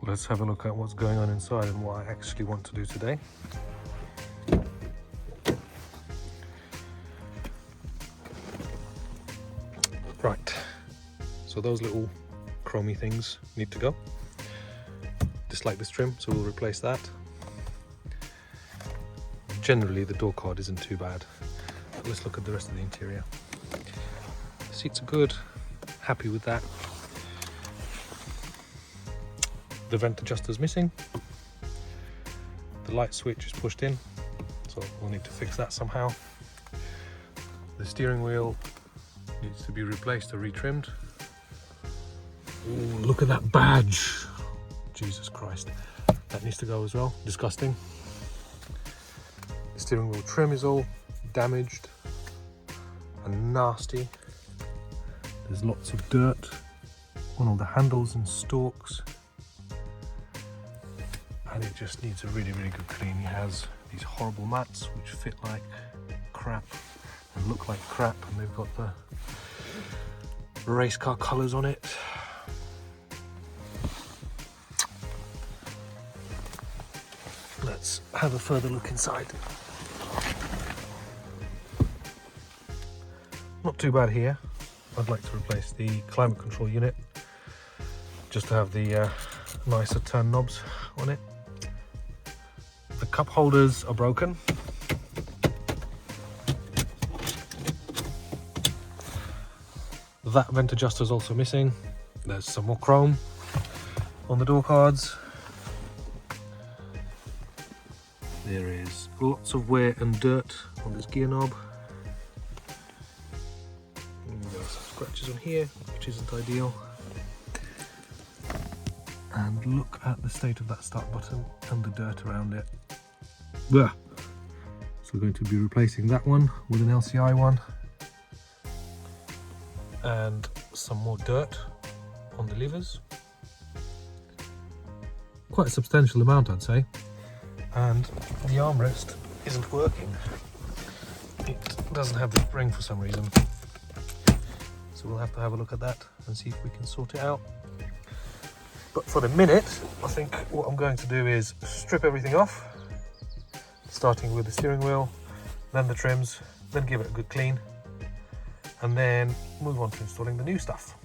let's have a look at what's going on inside and what I actually want to do today. Right, so those little chromey things need to go. Just like this trim, so we'll replace that. Generally the door card isn't too bad, but let's look at the rest of the interior. The seats are good, happy with that. The vent adjuster's missing. The light switch is pushed in, so we'll need to fix that somehow. The steering wheel needs to be replaced or retrimmed. Ooh, look at that badge. Jesus Christ. That needs to go as well. Disgusting. The steering wheel trim is all damaged and nasty. There's lots of dirt on all the handles and stalks. And it just needs a really, really good clean. He has these horrible mats which fit like crap and look like crap, and they've got the race car colours on it. Let's have a further look inside. Not too bad here. I'd like to replace the climate control unit just to have the nicer turn knobs on it. The cup holders are broken. That vent adjuster is also missing. There's some more chrome on the door cards. There is lots of wear and dirt on this gear knob. And there are some scratches on here, which isn't ideal. And look at the state of that start button and the dirt around it. Blah. So we're going to be replacing that one with an LCI one. And some more dirt on the levers. Quite a substantial amount, I'd say. And the armrest isn't working. It doesn't have the spring for some reason. So we'll have to have a look at that and see if we can sort it out. But for the minute, I think what I'm going to do is strip everything off, starting with the steering wheel, then the trims, then give it a good clean, and then move on to installing the new stuff.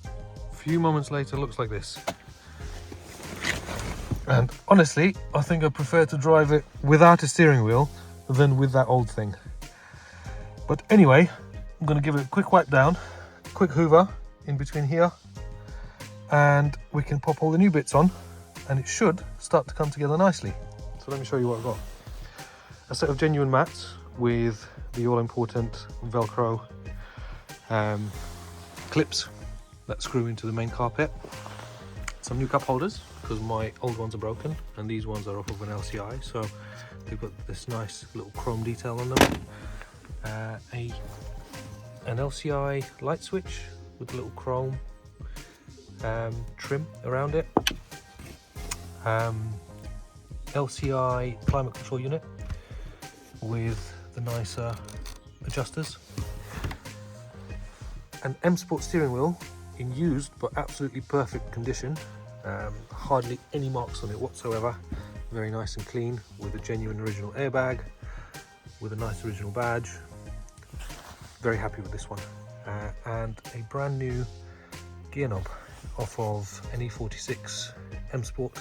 A few moments later, looks like this. And honestly, I think I prefer to drive it without a steering wheel than with that old thing. But anyway, I'm going to give it a quick wipe down, quick hoover in between here, and we can pop all the new bits on, and it should start to come together nicely. So let me show you what I've got. A set of genuine mats with the all-important Velcro clips that screw into the main carpet. Some new cup holders, because my old ones are broken, and these ones are off of an LCI, so they've got this nice little chrome detail on them. An LCI light switch with a little chrome trim around it. LCI climate control unit with the nicer adjusters. An M Sport steering wheel in used but absolutely perfect condition. Hardly any marks on it whatsoever. Very nice and clean, with a genuine original airbag, with a nice original badge. Very happy with this one. And a brand new gear knob off of an E46 M Sport.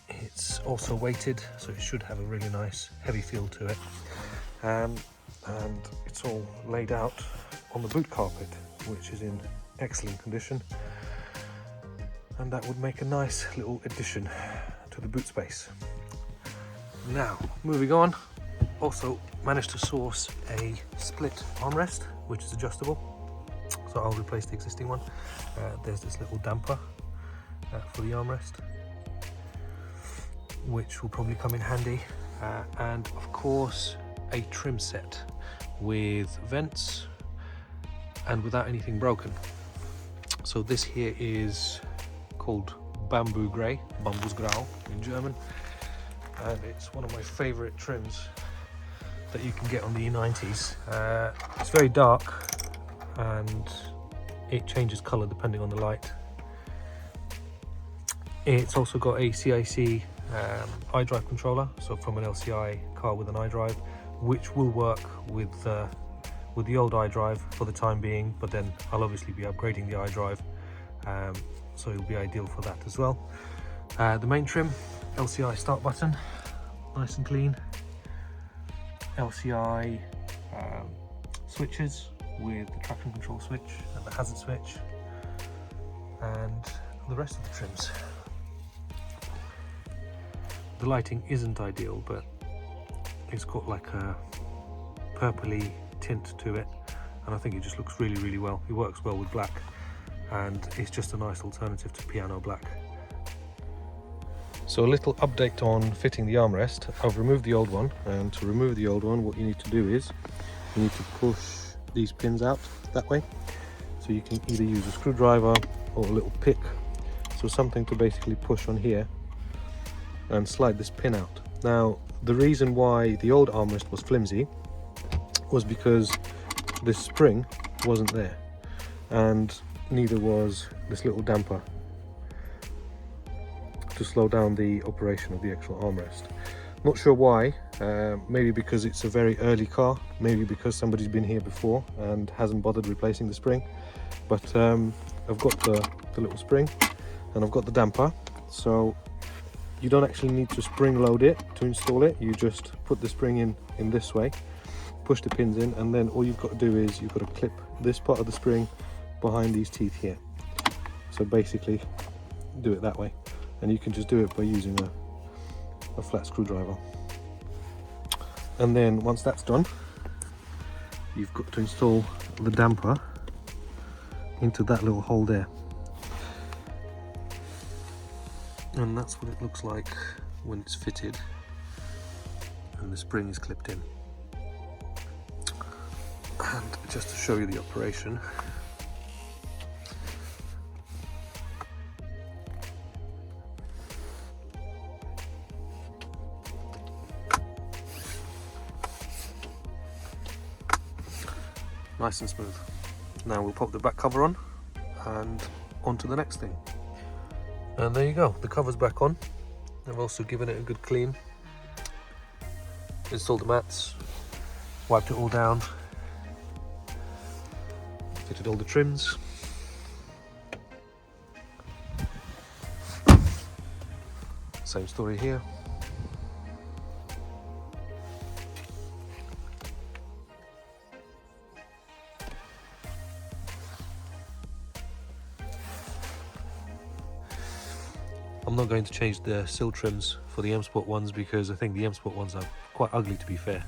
It's also weighted, so it should have a really nice heavy feel to it. And it's all laid out on the boot carpet, which is in excellent condition. And that would make a nice little addition to the boot space. Now, moving on, also managed to source a split armrest, which is adjustable. So I'll replace the existing one. There's this little damper for the armrest, which will probably come in handy. And of course, a trim set with vents and without anything broken. So this here is called Bamboo Grey, Bambusgrau in German, and it's one of my favorite trims that you can get on the E90s. It's very dark and it changes color depending on the light. It's also got a CIC iDrive controller, so from an LCI car with an iDrive, which will work with the old iDrive for the time being, but then I'll obviously be upgrading the iDrive, so it'll be ideal for that as well. The main trim, LCI start button, nice and clean. LCI switches with the traction control switch and the hazard switch, and the rest of the trims. The lighting isn't ideal, but it's got like a purpley tint to it, and I think it just looks really well. It works well with black, and it's just a nice alternative to piano black. So a little update on fitting the armrest. I've removed the old one, and to remove the old one, what you need to do is you need to push these pins out that way. So you can either use a screwdriver or a little pick, so something to basically push on here and slide this pin out. Now, the reason why the old armrest was flimsy was because this spring wasn't there, and neither was this little damper to slow down the operation of the actual armrest. Not sure why, maybe because it's a very early car, maybe because somebody's been here before and hasn't bothered replacing the spring, but I've got the little spring and I've got the damper, so you don't actually need to spring load it to install it. You just put the spring in this way, push the pins in, and then all you've got to do is you've got to clip this part of the spring behind these teeth here. So basically do it that way, and you can just do it by using a flat screwdriver. And then once that's done, you've got to install the damper into that little hole there. And that's what it looks like when it's fitted and the spring is clipped in. And just to show you the operation, nice and smooth. Now we'll pop the back cover on and on to the next thing. And there you go, the cover's back on. I've also given it a good clean, installed the mats, wiped it all down, fitted all the trims. Same story here. I'm not going to change the sill trims for the M Sport ones because I think the M Sport ones are quite ugly, to be fair,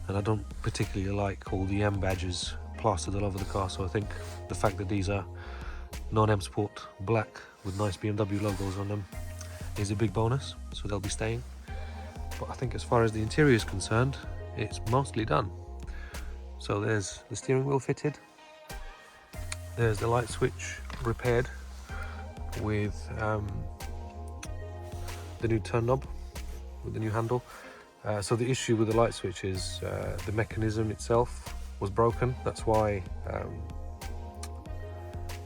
and I don't particularly like all the M badges plastered all over the car, so I think the fact that these are non-M Sport black with nice BMW logos on them is a big bonus, so they'll be staying. But I think as far as the interior is concerned, it's mostly done. So there's the steering wheel fitted, there's the light switch repaired with the new turn knob with the new handle. So the issue with the light switch is the mechanism itself was broken. That's why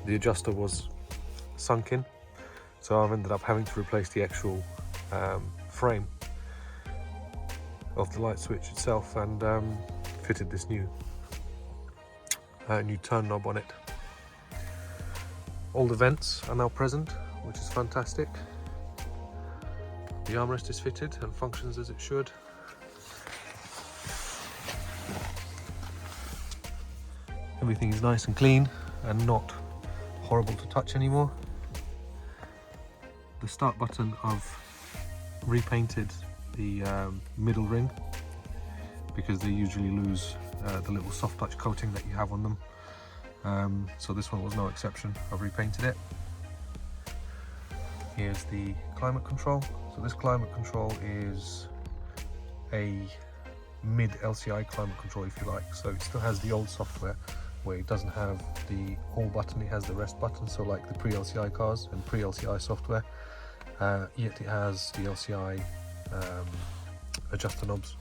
the adjuster was sunk in. So I've ended up having to replace the actual frame of the light switch itself and fitted this new turn knob on it. All the vents are now present, which is fantastic. The armrest is fitted and functions as it should. Everything is nice and clean and not horrible to touch anymore. The start button, I've repainted the middle ring because they usually lose the little soft touch coating that you have on them. So this one was no exception. I've repainted it. Here's the climate control. So this climate control is a mid LCI climate control, if you like. So it still has the old software where it doesn't have the all button, it has the rest button. So like the pre-LCI cars and pre-LCI software, yet it has the LCI adjuster knobs.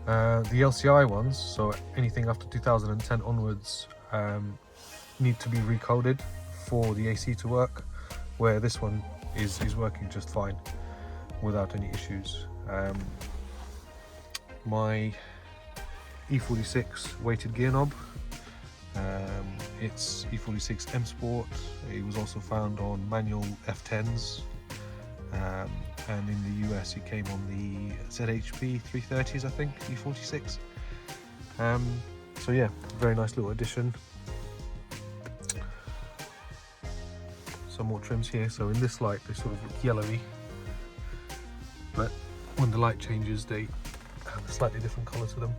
The LCI ones, so anything after 2010 onwards, need to be recoded for the AC to work, where this one is working just fine without any issues. My E46 weighted gear knob, it's E46 M Sport. It was also found on manual F10s, and in the US it came on the ZHP 330s, I think, E46. So yeah, very nice little addition. Some more trims here. So in this light they sort of look yellowy, but when the light changes they have a slightly different colour to them.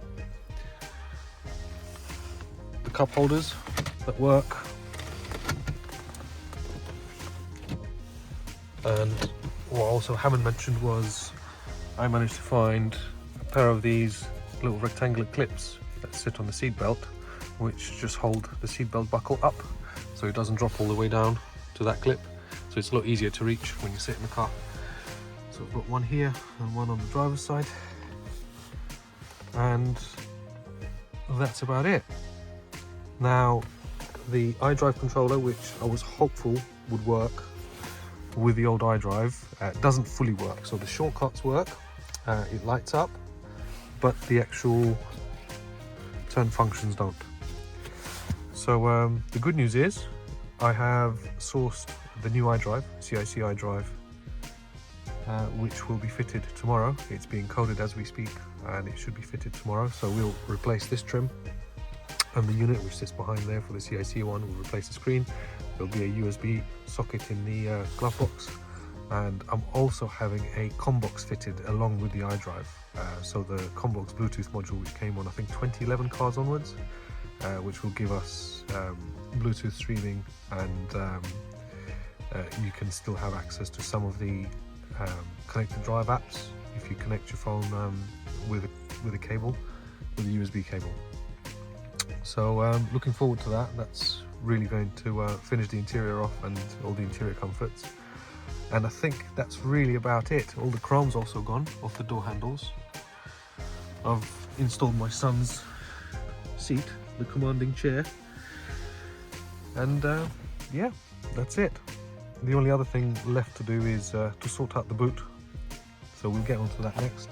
The cup holders that work, and what I also haven't mentioned was I managed to find a pair of these little rectangular clips that sit on the seat belt, which just hold the seat belt buckle up so it doesn't drop all the way down to that clip, so it's a lot easier to reach when you sit in the car. So I've got one here and one on the driver's side, and that's about it. Now the iDrive controller, which I was hopeful would work with the old iDrive, doesn't fully work. So the shortcuts work, it lights up, but the actual turn functions don't. So the good news is I have sourced the new iDrive, CIC iDrive, which will be fitted tomorrow. It's being coded as we speak, and it should be fitted tomorrow. So we'll replace this trim, and the unit which sits behind there for the CIC one will replace the screen. There'll be a USB socket in the glove box, and I'm also having a COM-box fitted along with the iDrive. So the COM-box Bluetooth module, which came on I think 2011 cars onwards, which will give us Bluetooth streaming, and you can still have access to some of the connected drive apps if you connect your phone with a cable, with a USB cable. So looking forward to that. That's really going to finish the interior off and all the interior comforts. And I think that's really about it. All the chrome's also gone off the door handles. I've installed my son's seat, the commanding chair, and yeah, that's it. The only other thing left to do is to sort out the boot, so we'll get onto that next,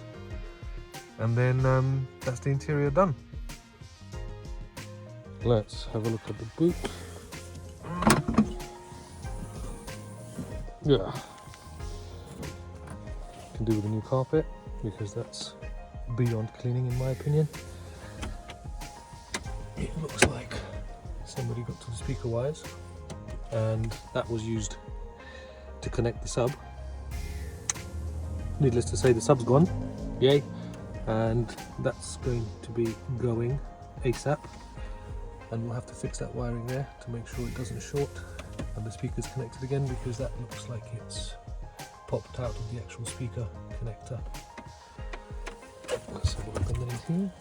and then that's the interior done. Let's have a look at the boot. Yeah, can do with a new carpet because that's beyond cleaning in my opinion. It looks like somebody got to the speaker wires, and that was used to connect the sub. Needless to say, the sub's gone, yay, and that's going to be going ASAP, and we'll have to fix that wiring there to make sure it doesn't short and the speaker's connected again, because that looks like it's popped out of the actual speaker connector. Let's have a look underneath here.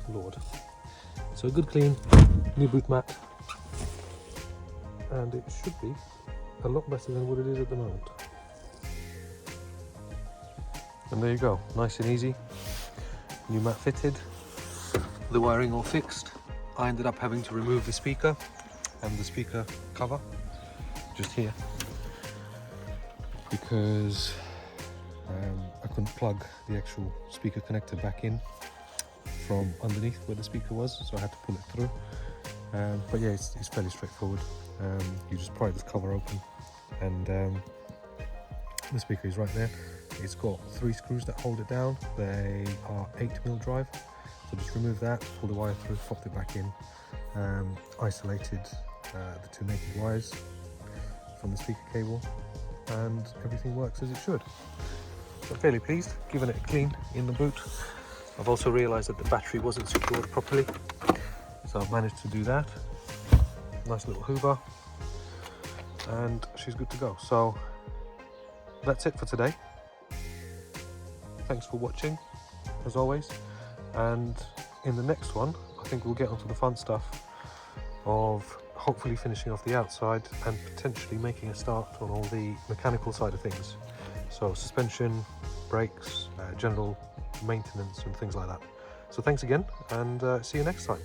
Lord. So a good clean, new boot mat, and it should be a lot better than what it is at the moment. And there you go, nice and easy. New mat fitted, the wiring all fixed. I ended up having to remove the speaker and the speaker cover just here because I couldn't plug the actual speaker connector back in from underneath where the speaker was, so I had to pull it through. But yeah, it's fairly straightforward. You just pry this cover open, and the speaker is right there. It's got 3 screws that hold it down. They are 8mm drive, so just remove that, pull the wire through, popped it back in, isolated the 2 naked wires from the speaker cable, and everything works as it should. So fairly pleased, giving it a clean in the boot. I've also realised that the battery wasn't secured properly, so I've managed to do that. Nice little hoover, and she's good to go. So that's it for today. Thanks for watching, as always, and in the next one I think we'll get onto the fun stuff of hopefully finishing off the outside and potentially making a start on all the mechanical side of things. So suspension, brakes, general maintenance and things like that. So thanks again, and see you next time.